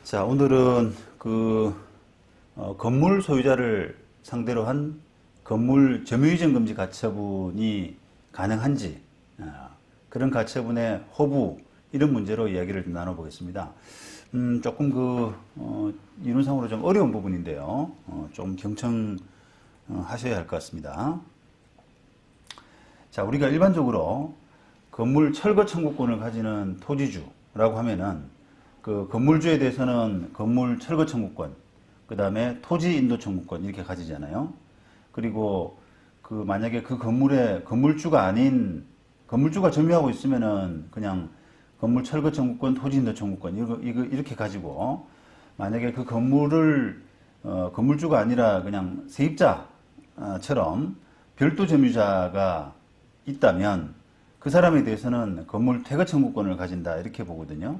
자, 오늘은 건물 소유자를 상대로 한 건물 점유이전 금지 가처분이 가능한지, 그런 가처분의 허부, 이런 문제로 이야기를 좀 나눠보겠습니다. 조금 이론상으로 좀 어려운 부분인데요. 좀 경청하셔야 할 것 같습니다. 자, 우리가 일반적으로 건물 철거 청구권을 가지는 토지주라고 하면은 그 건물주에 대해서는 건물 철거 청구권, 그 다음에 토지 인도 청구권 이렇게 가지잖아요. 그리고 만약에 그 건물에 건물주가 아닌, 건물주가 점유하고 있으면은 그냥 건물 철거 청구권, 토지 인도 청구권 이거 이렇게 가지고, 만약에 그 건물을 건물주가 아니라 그냥 세입자처럼 별도 점유자가 있다면 그 사람에 대해서는 건물 퇴거 청구권을 가진다 이렇게 보거든요.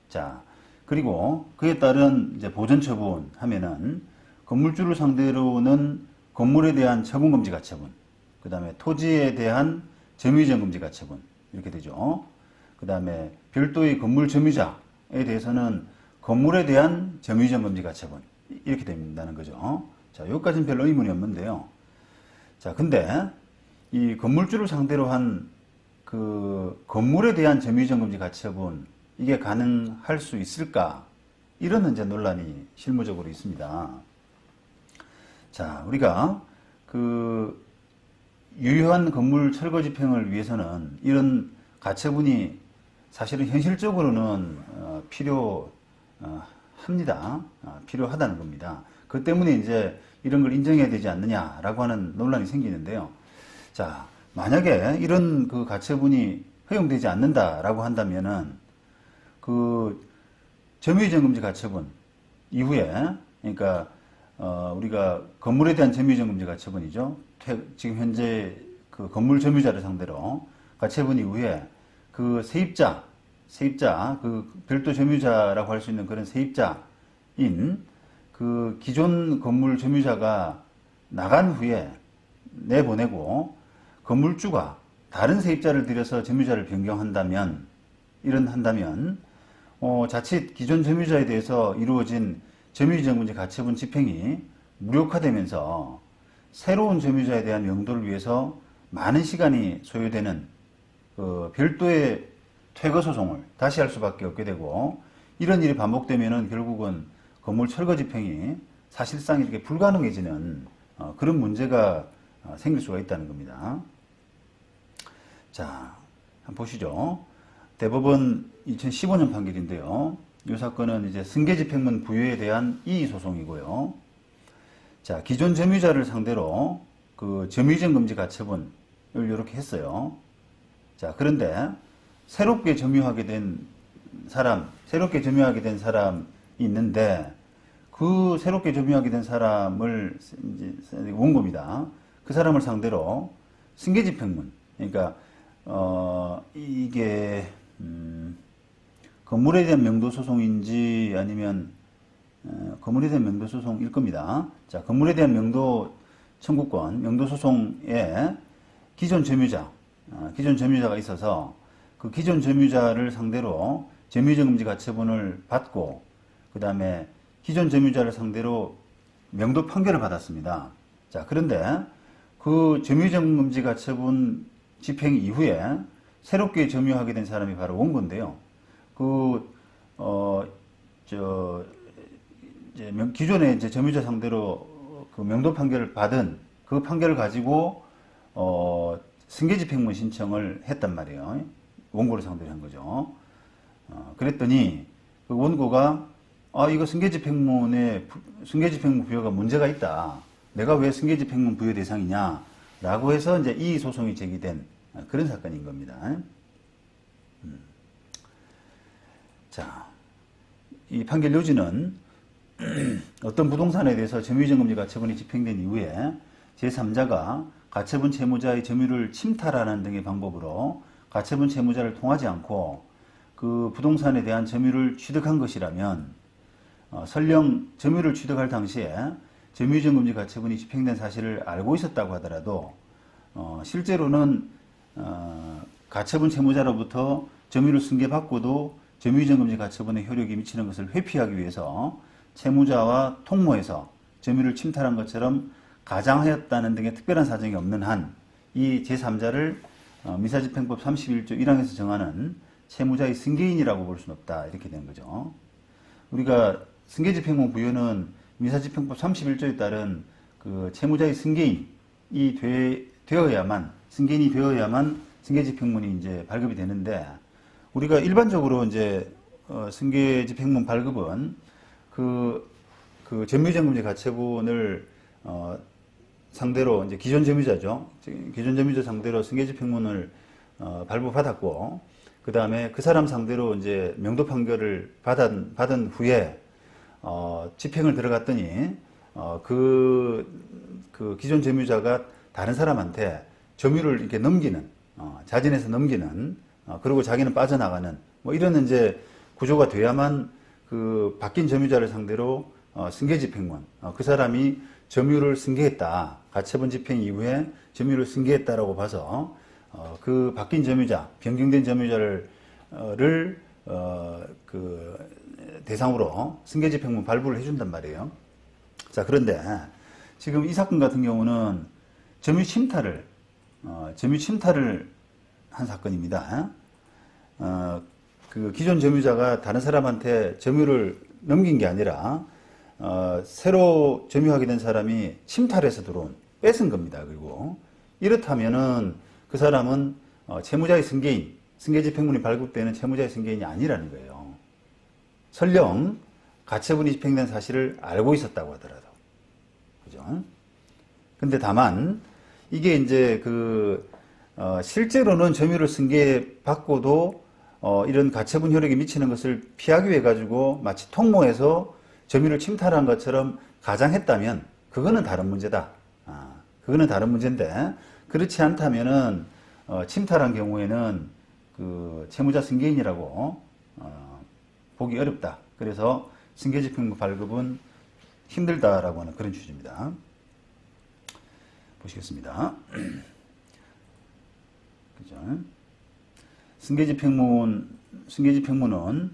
자, 그리고 그에 따른 이제 보전 처분 하면은 건물주를 상대로는 건물에 대한 처분 금지 가처분, 그 다음에 토지에 대한 점유이전 금지 가처분 이렇게 되죠. 그 다음에 별도의 건물 점유자에 대해서는 건물에 대한 점유이전 금지 가처분 이렇게 된다는 거죠. 자, 여기까지는 별로 의문이 없는데요. 자, 근데 이 건물주를 상대로 한 그 건물에 대한 점유이전 금지 가처분, 이게 가능할 수 있을까? 이런 이제 논란이 실무적으로 있습니다. 자, 우리가 유효한 건물 철거 집행을 위해서는 이런 가처분이 사실은 현실적으로는 필요합니다. 필요하다는 겁니다. 그 때문에 이제 이런 걸 인정해야 되지 않느냐라고 하는 논란이 생기는데요. 자, 만약에 이런 가처분이 허용되지 않는다라고 한다면은 점유이전 금지 가처분 이후에, 그러니까 우리가 건물에 대한 점유이전 금지 가처분이죠. 지금 현재 그 건물 점유자를 상대로 가처분 이후에 그 세입자 그 별도 점유자라고 할 수 있는 그런 세입자인 그 기존 건물 점유자가 나간 후에 내보내고 건물주가 다른 세입자를 들여서 점유자를 변경한다면, 자칫 기존 점유자에 대해서 이루어진 점유이전 금지 가처분 집행이 무력화되면서 새로운 점유자에 대한 명도를 위해서 많은 시간이 소요되는 별도의 퇴거 소송을 다시 할 수밖에 없게 되고, 이런 일이 반복되면은 결국은 건물 철거 집행이 사실상 이렇게 불가능해지는 그런 문제가 생길 수가 있다는 겁니다. 자, 한번 보시죠. 대법원 2015년 판결인데요. 이 사건은 이제 승계집행문 부여에 대한 이의소송이고요. 자, 기존 점유자를 상대로 그 점유이전 금지 가처분을 이렇게 했어요. 자, 그런데 새롭게 점유하게 된 사람이 있는데, 그 새롭게 점유하게 된 사람을 이제 원고입니다. 그 사람을 상대로 승계집행문, 그러니까 이게 건물에 대한 명도소송인지 아니면 건물에 대한 명도소송일 겁니다. 자, 건물에 대한 명도 청구권, 명도소송에 기존 점유자가 있어서 그 기존 점유자를 상대로 점유이전 금지 가처분을 받고, 그 다음에 기존 점유자를 상대로 명도 판결을 받았습니다. 자, 그런데 그 점유이전 금지 가처분 집행 이후에 새롭게 점유하게 된 사람이 바로 원고인데요. 기존에 이제 점유자 상대로 그 명도 판결을 받은 그 판결을 가지고 승계집행문 신청을 했단 말이에요. 원고를 상대로 한 거죠. 그랬더니 그 원고가 이거 승계집행문 부여가 문제가 있다. 내가 왜 승계집행문 부여 대상이냐? 라고 해서 이제 이 소송이 제기된 그런 사건인 겁니다. 자, 이 판결 요지는 어떤 부동산에 대해서 점유이전 금지 가처분이 집행된 이후에 제3자가 가처분 채무자의 점유를 침탈하는 등의 방법으로 가처분 채무자를 통하지 않고 그 부동산에 대한 점유를 취득한 것이라면, 설령 점유를 취득할 당시에 점유이전 금지 가처분이 집행된 사실을 알고 있었다고 하더라도 실제로는 가처분 채무자로부터 점유를 승계받고도 점유이전금지 가처분의 효력이 미치는 것을 회피하기 위해서 채무자와 통모해서 점유를 침탈한 것처럼 가장하였다는 등의 특별한 사정이 없는 한 이 제3자를 민사집행법 31조 1항에서 정하는 채무자의 승계인이라고 볼 수는 없다. 이렇게 되는 거죠. 우리가 승계집행문 부여는 민사집행법 31조에 따른 그 채무자의 승계인이 되어야만, 승계인이 되어야만 승계집행문이 이제 발급이 되는데, 우리가 일반적으로 이제 승계집행문 발급은 그 점유이전금지 가처분을 상대로 이제 기존 점유자죠. 기존 점유자 상대로 승계집행문을 발부받았고, 그 다음에 그 사람 상대로 이제 명도 판결을 받은 후에 집행을 들어갔더니 그 기존 점유자가 다른 사람한테 점유를 이렇게 넘기는, 자진해서 넘기는, 그리고 자기는 빠져나가는 뭐 이런 이제 구조가 돼야만 그 바뀐 점유자를 상대로 승계집행문, 그 사람이 점유를 승계했다, 가처분 집행 이후에 점유를 승계했다라고 봐서 그 바뀐 점유자, 변경된 점유자를 그 대상으로 승계집행문 발부를 해준단 말이에요. 자, 그런데 지금 이 사건 같은 경우는 점유 침탈을 한 사건입니다. 그 기존 점유자가 다른 사람한테 점유를 넘긴 게 아니라 새로 점유하게 된 사람이 침탈해서 뺏은 겁니다. 그리고 이렇다면은 그 사람은 채무자의 승계인, 승계집행문이 발급되는 채무자의 승계인이 아니라는 거예요. 설령 가처분이 집행된 사실을 알고 있었다고 하더라도. 그죠? 근데 다만, 이게 이제 실제로는 점유를 승계받고도 이런 가처분 효력이 미치는 것을 피하기 위해 가지고 마치 통모해서 점유를 침탈한 것처럼 가장했다면 그거는 다른 문제다. 그거는 다른 문제인데, 그렇지 않다면은 침탈한 경우에는 그 채무자 승계인이라고 보기 어렵다. 그래서 승계집행문 발급은 힘들다라고 하는 그런 취지입니다. 보시겠습니다. 그죠? 승계집행문은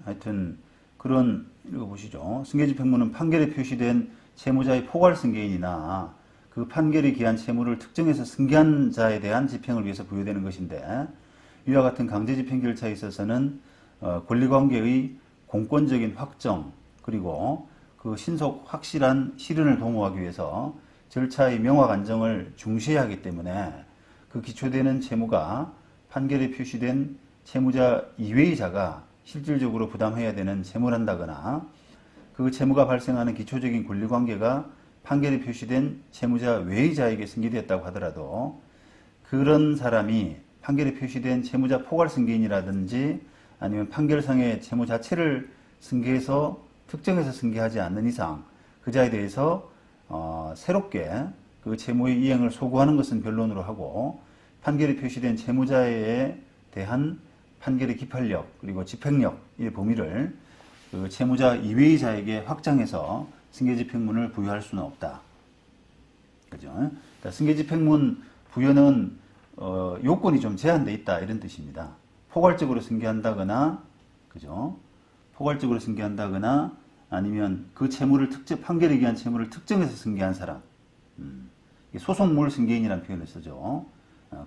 하여튼 그런, 읽어보시죠. 승계집행문은 판결에 표시된 채무자의 포괄 승계인이나 그 판결에 기한 채무를 특정해서 승계한 자에 대한 집행을 위해서 부여되는 것인데, 이와 같은 강제집행 절차에 있어서는 권리관계의 공권적인 확정, 그리고 그 신속 확실한 실현을 도모하기 위해서 절차의 명확 안정을 중시해야 하기 때문에 그 기초되는 채무가 판결에 표시된 채무자 이외의 자가 실질적으로 부담해야 되는 채무를 한다거나, 그 채무가 발생하는 기초적인 권리관계가 판결에 표시된 채무자 외의 자에게 승계되었다고 하더라도 그런 사람이 판결에 표시된 채무자 포괄 승계인이라든지 아니면 판결상의 채무 자체를 승계해서 특정해서 승계하지 않는 이상 그 자에 대해서 새롭게 그 채무의 이행을 소구하는 것은 변론으로 하고, 판결에 표시된 채무자에 대한 판결의 기판력 그리고 집행력의 범위를 그 채무자 이외의 자에게 확장해서 승계집행문을 부여할 수는 없다. 그죠? 그러니까 승계집행문 부여는 요건이 좀 제한되어 있다, 이런 뜻입니다. 포괄적으로 승계한다거나, 그죠? 포괄적으로 승계한다거나, 아니면 그 채무를 판결에 기한 채무를 특정해서 승계한 사람, 소송물 승계인이라는 표현을 쓰죠.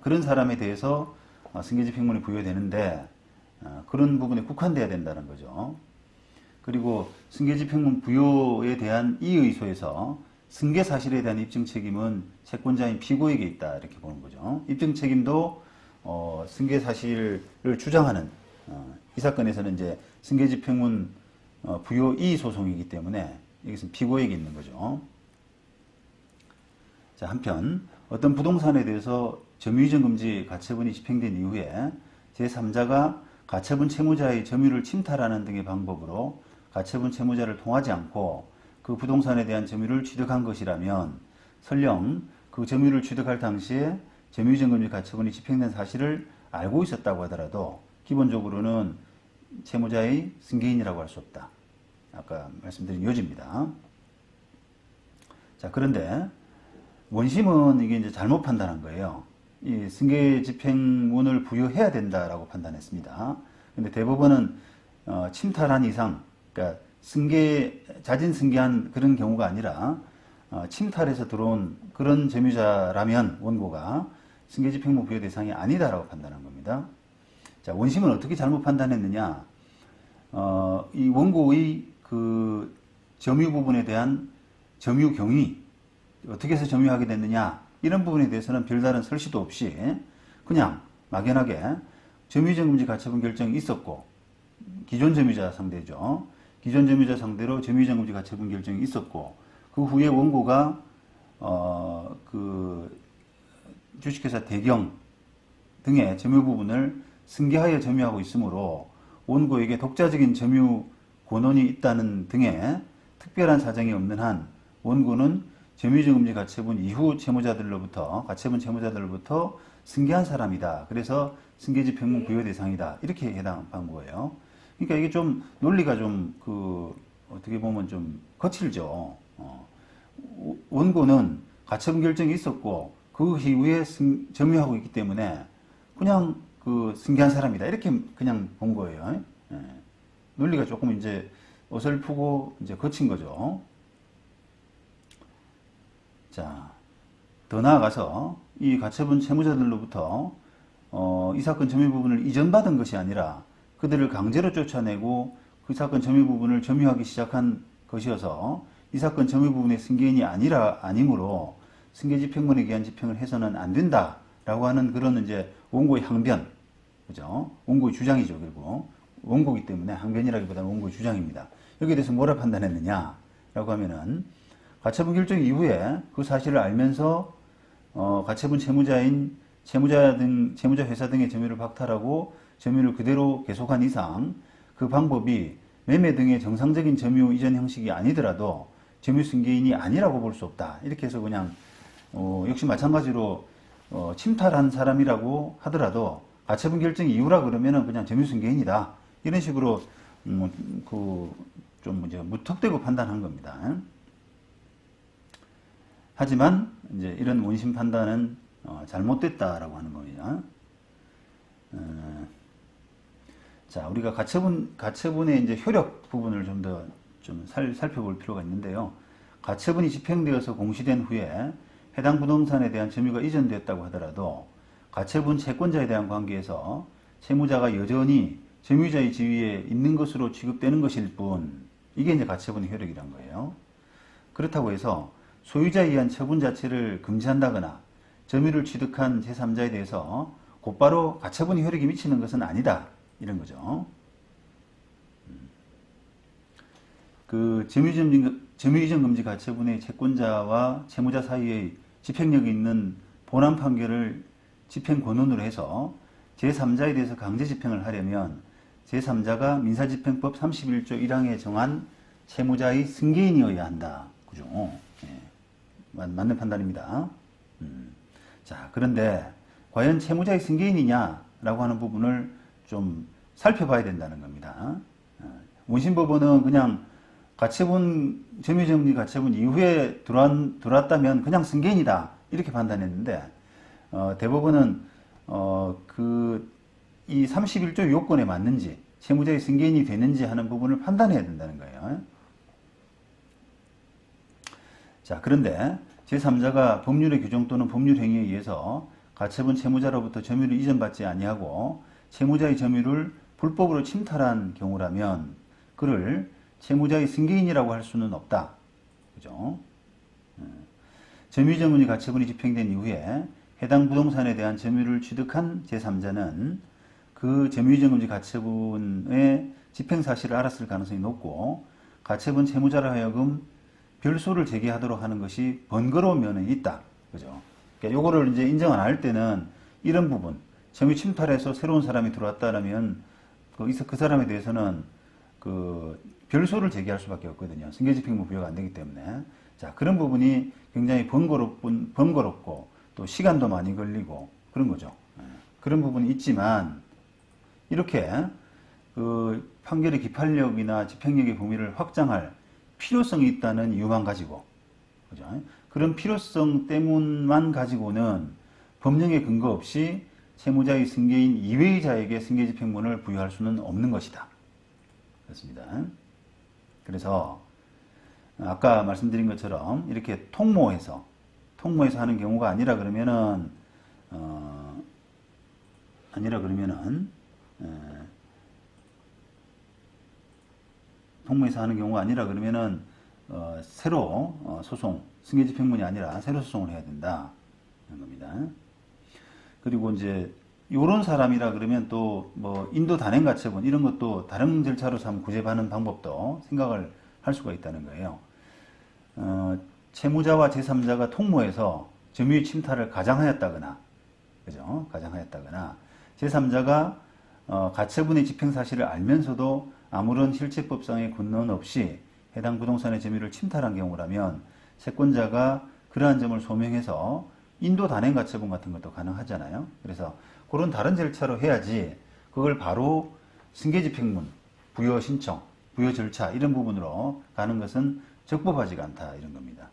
그런 사람에 대해서 승계집행문이 부여되는데 그런 부분에 국한돼야 된다는 거죠. 그리고 승계집행문 부여에 대한 이의소에서 승계 사실에 대한 입증 책임은 채권자인 피고에게 있다, 이렇게 보는 거죠. 입증 책임도 승계 사실을 주장하는 이 사건에서는 이제 승계집행문 부여 이의 소송이기 때문에 이것은 피고에게 있는 거죠. 자, 한편 어떤 부동산에 대해서 점유이전금지 가처분이 집행된 이후에 제3자가 가처분 채무자의 점유를 침탈하는 등의 방법으로 가처분 채무자를 통하지 않고 그 부동산에 대한 점유를 취득한 것이라면, 설령 그 점유를 취득할 당시에 점유이전금지 가처분이 집행된 사실을 알고 있었다고 하더라도 기본적으로는 채무자의 승계인이라고 할 수 없다. 아까 말씀드린 요지입니다. 자, 그런데 원심은 이게 이제 잘못 판단한 거예요. 이 승계집행문을 부여해야 된다라고 판단했습니다. 근데 대법원은 침탈한 이상, 그러니까 자진 승계한 그런 경우가 아니라 침탈해서 들어온 그런 점유자라면 원고가 승계집행부 부여 대상이 아니다라고 판단한 겁니다. 자, 원심은 어떻게 잘못 판단했느냐? 이 원고의 그 점유 부분에 대한 점유 경위, 어떻게 해서 점유하게 됐느냐, 이런 부분에 대해서는 별다른 설시도 없이 그냥 막연하게 점유이전금지 가처분 결정이 있었고, 기존 점유자 상대죠. 기존 점유자 상대로 점유이전금지 가처분 결정이 있었고, 그 후에 원고가 그 주식회사 대경 등의 점유 부분을 승계하여 점유하고 있으므로 원고에게 독자적인 점유 권한이 있다는 등의 특별한 사정이 없는 한 원고는 점유이전금지 가처분 이후 가처분 채무자들로부터 승계한 사람이다. 그래서 승계집행문 부여 대상이다. 이렇게 해당한 거예요. 그러니까 이게 좀 논리가 좀 어떻게 보면 좀 거칠죠. 원고는 가처분 결정이 있었고 그 이후에 점유하고 있기 때문에 그냥 승계한 사람이다. 이렇게 그냥 본 거예요. 예. 논리가 조금 이제 어설프고 이제 거친 거죠. 자, 더 나아가서 이 가처분 채무자들로부터 이 사건 점유 부분을 이전받은 것이 아니라 그들을 강제로 쫓아내고 그 사건 점유 부분을 점유하기 시작한 것이어서 이 사건 점유 부분의 승계인이 아니므로 승계집행문에 의한 집행을 해서는 안 된다라고 하는 그런 이제 원고의 항변, 그죠? 원고의 주장이죠, 결국. 원고이기 때문에 항변이라기보다는 원고의 주장입니다. 여기에 대해서 뭐라 판단했느냐라고 하면은 가처분 결정 이후에 그 사실을 알면서 가처분 채무자 회사 등의 점유를 박탈하고 점유를 그대로 계속한 이상 그 방법이 매매 등의 정상적인 점유 이전 형식이 아니더라도 점유 승계인이 아니라고 볼 수 없다. 이렇게 해서 그냥 역시 마찬가지로 침탈한 사람이라고 하더라도 가처분 결정 이후라 그러면은 그냥 점유 승계인이다. 이런 식으로 좀 이제 무턱대고 판단한 겁니다. 하지만 이제 이런 원심 판단은 잘못됐다라고 하는 겁니다. 자, 우리가 가처분의 이제 효력 부분을 좀 더 살펴볼 필요가 있는데요. 가처분이 집행되어서 공시된 후에 해당 부동산에 대한 점유가 이전되었다고 하더라도 가처분 채권자에 대한 관계에서 채무자가 여전히 점유자의 지위에 있는 것으로 취급되는 것일 뿐, 이게 이제 가처분의 효력이란 거예요. 그렇다고 해서 소유자에 의한 처분 자체를 금지한다거나 점유를 취득한 제3자에 대해서 곧바로 가처분의 효력이 미치는 것은 아니다. 이런 거죠. 점유이전 금지 가처분의 채권자와 채무자 사이의 집행력이 있는 본안 판결을 집행 권한으로 해서 제3자에 대해서 강제 집행을 하려면 제3자가 민사집행법 31조 1항에 정한 채무자의 승계인이어야 한다. 그죠? 예. 맞는 판단입니다. 자, 그런데 과연 채무자의 승계인이냐라고 하는 부분을 좀 살펴봐야 된다는 겁니다. 원심법원은 그냥 점유정지 가처분 이후에 들어왔다면 그냥 승계인이다. 이렇게 판단했는데, 대법원은, 이 31조 요건에 맞는지, 채무자의 승계인이 되는지 하는 부분을 판단해야 된다는 거예요. 자, 그런데 제3자가 법률의 규정 또는 법률 행위에 의해서 가처분 채무자로부터 점유를 이전받지 아니하고 채무자의 점유를 불법으로 침탈한 경우라면 그를 채무자의 승계인이라고 할 수는 없다. 그죠? 점유이전금지 가처분이 집행된 이후에 해당 부동산에 대한 점유를 취득한 제3자는 그 점유이전금지 가처분의 집행 사실을 알았을 가능성이 높고 가처분 채무자로 하여금 별소를 제기하도록 하는 것이 번거로운 면이 있다. 그죠? 그러니까 요거를 이제 인정 안 할 때는 이런 부분, 점유 침탈해서 새로운 사람이 들어왔다라면 그 사람에 대해서는 별소를 제기할 수밖에 없거든요. 승계집행부 부여가 안 되기 때문에. 자, 그런 부분이 굉장히 번거롭고 또 시간도 많이 걸리고 그런 거죠. 그런 부분이 있지만 이렇게 판결의 기판력이나 집행력의 범위를 확장할 필요성이 있다는 이유만 가지고, 그죠? 그런 필요성 때문만 가지고는 법령의 근거 없이 채무자의 승계인 이외의 자에게 승계집행문을 부여할 수는 없는 것이다. 그렇습니다. 그래서 아까 말씀드린 것처럼 이렇게 통모해서 하는 경우가 아니라 그러면은 통모해서 하는 경우가 아니라 그러면은 새로 소송, 승계집행문이 아니라 새로 소송을 해야 된다 하는 겁니다. 그리고 이제 요런 사람이라 그러면 또 뭐 인도 단행 가처분 이런 것도 다른 절차로서 한번 구제받는 방법도 생각을 할 수가 있다는 거예요. 채무자와 제3자가 통모해서 점유의 침탈을 가장하였다거나, 그죠? 가장하였다거나, 제3자가 가처분의 집행 사실을 알면서도 아무런 실체법상의 근원 없이 해당 부동산의 점유를 침탈한 경우라면 채권자가 그러한 점을 소명해서 인도 단행 가처분 같은 것도 가능하잖아요. 그래서 그런 다른 절차로 해야지 그걸 바로 승계집행문, 부여 신청, 부여 절차 이런 부분으로 가는 것은 적법하지가 않다 이런 겁니다.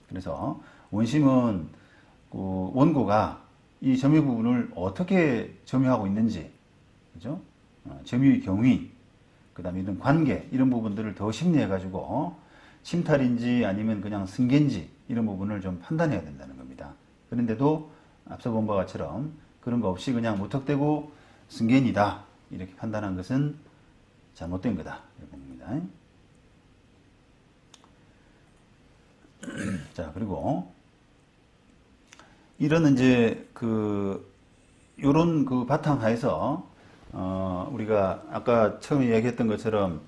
그래서 원심은 원고가 이 점유 부분을 어떻게 점유하고 있는지, 그죠? 점유의 경위, 그 다음에 이런 관계 이런 부분들을 더 심리해 가지고 침탈인지 아니면 그냥 승계인지 이런 부분을 좀 판단해야 된다는 겁니다. 그런데도 앞서 본 바와 처럼 그런 거 없이 그냥 무턱대고 승계인이다 이렇게 판단한 것은 잘못된 거다 이렇게 봅니다. 자, 그리고 이런 이제 요런 바탕하에서 우리가 아까 처음에 얘기했던 것처럼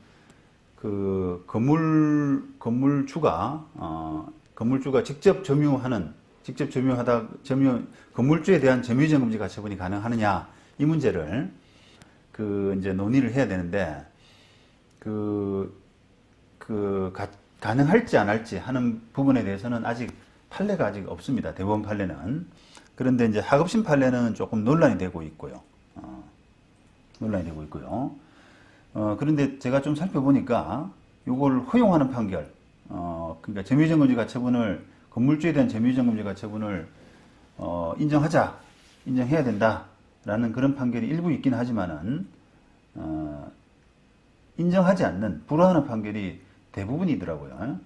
건물주가 직접 건물주에 대한 점유이전금지 가처분이 가능하느냐 이 문제를 이제 논의를 해야 되는데 가능할지 안 할지 하는 부분에 대해서는 아직 판례가 아직 없습니다. 대법원 판례는. 그런데 이제 하급심 판례는 조금 논란이 되고 있고요. 그런데 제가 좀 살펴보니까 이걸 허용하는 판결, 그러니까 점유이전금지 가처분을 건물주에 대한 점유이전금지 가처분을 인정해야 된다라는 그런 판결이 일부 있긴 하지만은 인정하지 않는 불허하는 판결이 대부분이더라고요.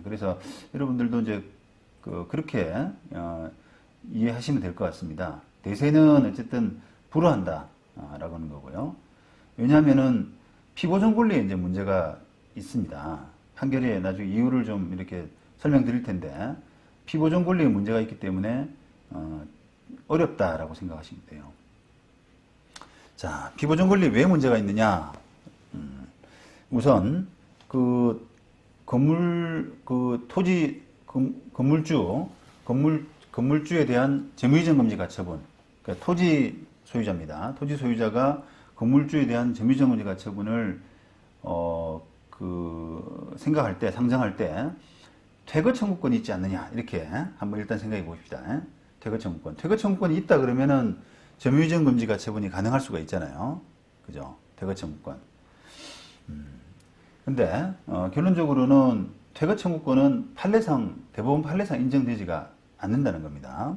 그래서 여러분들도 이제 그렇게 이해하시면 될 것 같습니다. 대세는 어쨌든 불허한다라고 하는 거고요. 왜냐하면은 피보전 권리에 이제 문제가 있습니다. 판결에 나중에 이유를 좀 이렇게 설명드릴 텐데 피보전 권리에 문제가 있기 때문에 어렵다라고 생각하시면 돼요. 자, 피보전 권리에 왜 문제가 있느냐? 우선 건물주에 대한 점유이전금지 가처분, 그러니까 토지 소유자입니다. 토지 소유자가 건물주에 대한 점유이전금지 가처분을 생각할 때, 상정할 때 퇴거 청구권이 있지 않느냐 이렇게 한번 일단 생각해 봅시다. 퇴거 청구권. 퇴거 청구권이 있다 그러면은 점유이전금지 가처분이 가능할 수가 있잖아요. 그죠? 퇴거 청구권. 근데 결론적으로는 퇴거 청구권은 대법원 판례상 인정되지가 않는다는 겁니다.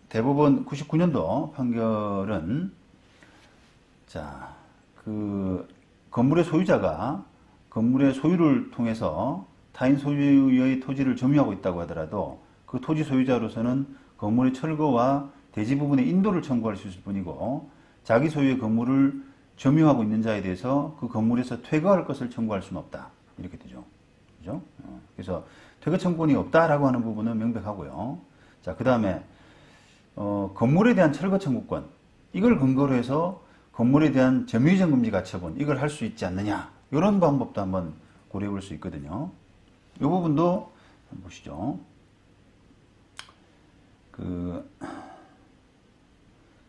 대법원 99년도 판결은 건물의 소유자가 건물의 소유를 통해서 타인 소유의 토지를 점유하고 있다고 하더라도 그 토지 소유자로서는 건물의 철거와 대지 부분의 인도를 청구할 수 있을 뿐이고 자기 소유의 건물을 점유하고 있는 자에 대해서 그 건물에서 퇴거할 것을 청구할 수는 없다. 이렇게 되죠. 그죠? 그래서 퇴거 청구권이 없다라고 하는 부분은 명백하고요. 자, 그 다음에, 건물에 대한 철거 청구권. 이걸 근거로 해서 건물에 대한 점유이전 금지 가처분. 이걸 할 수 있지 않느냐. 이런 방법도 한번 고려해 볼 수 있거든요. 이 부분도 한번 보시죠.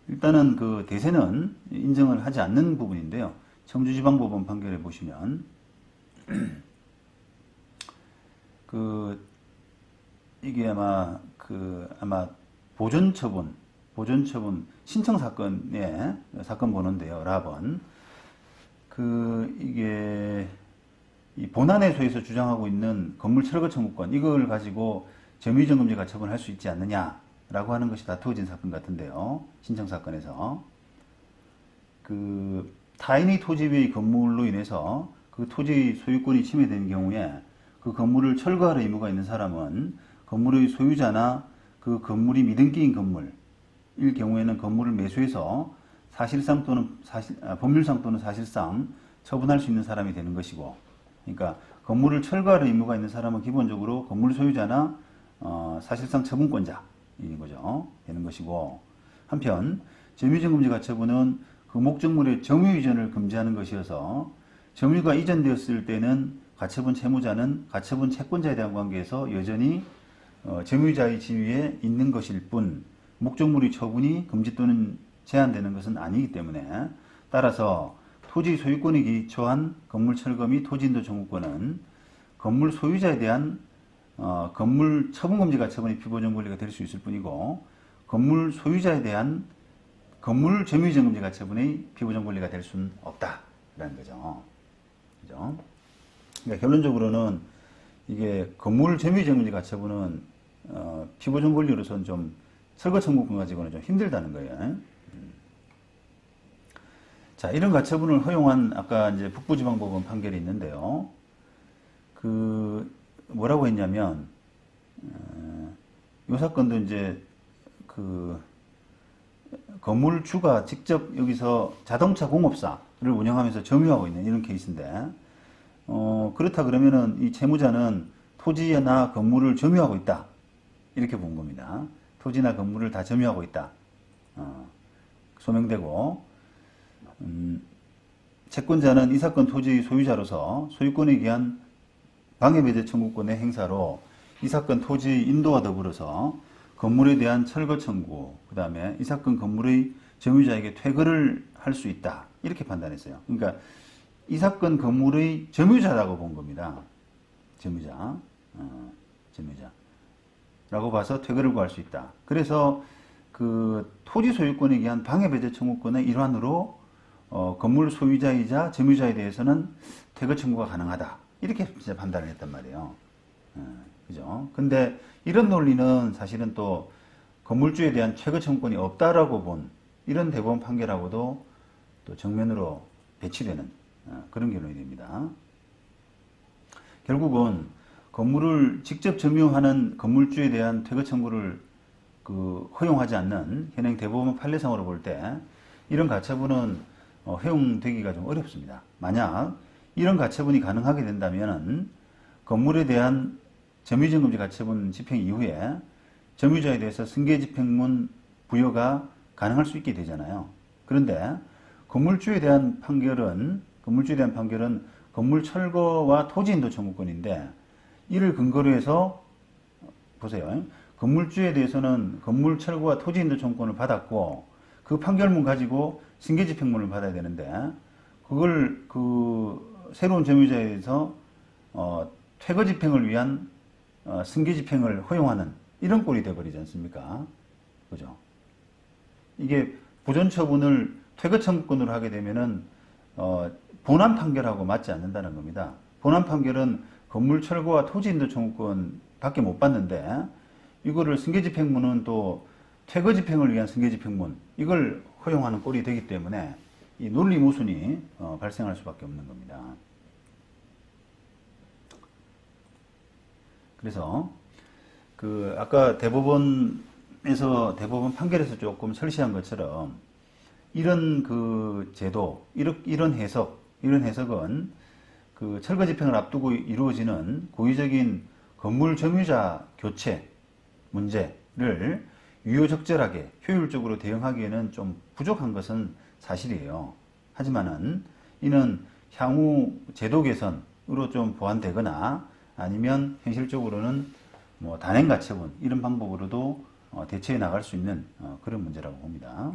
일단은 대세는 인정을 하지 않는 부분인데요. 청주지방법원 판결에 보시면 이게 아마 보존처분 신청 사건의 사건 번호인데요. 라번 이게 이 본안에서에서 주장하고 있는 건물 철거 청구권 이걸 가지고 점유이전 금지 가처분 할 수 있지 않느냐 라고 하는 것이 다투어진 사건 같은데요. 신청 사건에서. 그 타인의 토지 위의 건물로 인해서 그 토지 소유권이 침해되는 경우에 그 건물을 철거할 의무가 있는 사람은 건물의 소유자나 그 건물이 미등기인 건물일 경우에는 건물을 매수해서 사실상 또는 법률상 또는 사실상 처분할 수 있는 사람이 되는 것이고, 그러니까 건물을 철거할 의무가 있는 사람은 기본적으로 건물 소유자나 사실상 처분권자인 거죠. 되는 것이고, 한편 점유이전금지 가처분은 그 목적물의 점유 이전을 금지하는 것이어서 점유가 이전되었을 때는 가처분 채무자는 가처분 채권자에 대한 관계에서 여전히 점유자의 지위에 있는 것일 뿐 목적물의 처분이 금지 또는 제한되는 것은 아니기 때문에, 따라서 토지 소유권에 기초한 건물 철거 및 토지인도 청구권은 건물 소유자에 대한 건물 처분금지 가처분의 피보전 권리가 될 수 있을 뿐이고, 건물 소유자에 대한 건물 점유이전금지 가처분의 피보전 권리가 될 수는 없다라는 거죠. 그죠? 그러니까 결론적으로는 이게 건물 점유이전금지 가처분은 피보전 권리로서는 좀 철거 청구권 가지고는 좀 힘들다는 거예요. 자, 이런 가처분을 허용한 아까 이제 북부지방법원 판결이 있는데요. 그 뭐라고 했냐면 이 사건도 이제 그 건물주가 직접 여기서 자동차 공업사를 운영하면서 점유하고 있는 이런 케이스인데, 그렇다 그러면은 이 채무자는 토지나 건물을 점유하고 있다 이렇게 본 겁니다. 토지나 건물을 다 점유하고 있다 소명되고, 채권자는 이 사건 토지의 소유자로서 소유권에 기한 방해배제 청구권의 행사로 이 사건 토지의 인도와 더불어서 건물에 대한 철거 청구, 그 다음에 이 사건 건물의 점유자에게 퇴거를 할 수 있다 이렇게 판단했어요. 그러니까 이 사건 건물의 점유자라고 본 겁니다. 점유자라고 봐서 퇴거를 구할 수 있다. 그래서 그 토지 소유권에 기한 방해배제 청구권의 일환으로 건물 소유자이자 점유자에 대해서는 퇴거 청구가 가능하다 이렇게 진짜 판단을 했단 말이에요. 그죠? 근데 이런 논리는 사실은 또 건물주에 대한 퇴거 청구권이 없다라고 본 이런 대법원 판결하고도 또 정면으로 배치되는 그런 결론이 됩니다. 결국은 건물을 직접 점유하는 건물주에 대한 퇴거 청구를 허용하지 않는 현행 대법원 판례상으로 볼 때 이런 가처분은 허용되기가 좀 어렵습니다. 만약 이런 가처분이 가능하게 된다면 건물에 대한 점유이전금지 가처분 집행 이후에 점유자에 대해서 승계집행문 부여가 가능할 수 있게 되잖아요. 그런데 건물주에 대한 판결은 건물 철거와 토지인도 청구권인데, 이를 근거로 해서 보세요. 건물주에 대해서는 건물 철거와 토지인도 청구권을 받았고 그 판결문 가지고 승계집행문을 받아야 되는데, 그걸 새로운 점유자에 대해서 퇴거집행을 위한 승계집행을 허용하는 이런 꼴이 돼버리지 않습니까? 그죠? 이게 보전처분을 퇴거 청구권으로 하게 되면은 본안 판결하고 맞지 않는다는 겁니다. 본안 판결은 건물 철거와 토지인도 청구권 밖에 못 받는데, 이거를 승계집행문은 또 퇴거집행을 위한 승계집행문 이걸 허용하는 꼴이 되기 때문에 이 논리 모순이 발생할 수밖에 없는 겁니다. 그래서 아까 대법원 판결에서 조금 설시한 것처럼 이런 제도, 이런 해석은 철거 집행을 앞두고 이루어지는 고의적인 건물 점유자 교체 문제를 유효적절하게 효율적으로 대응하기에는 좀 부족한 것은 사실이에요. 하지만은 이는 향후 제도 개선으로 좀 보완되거나 아니면 현실적으로는 단행 가처분 이런 방법으로도 대처해 나갈 수 있는 그런 문제라고 봅니다.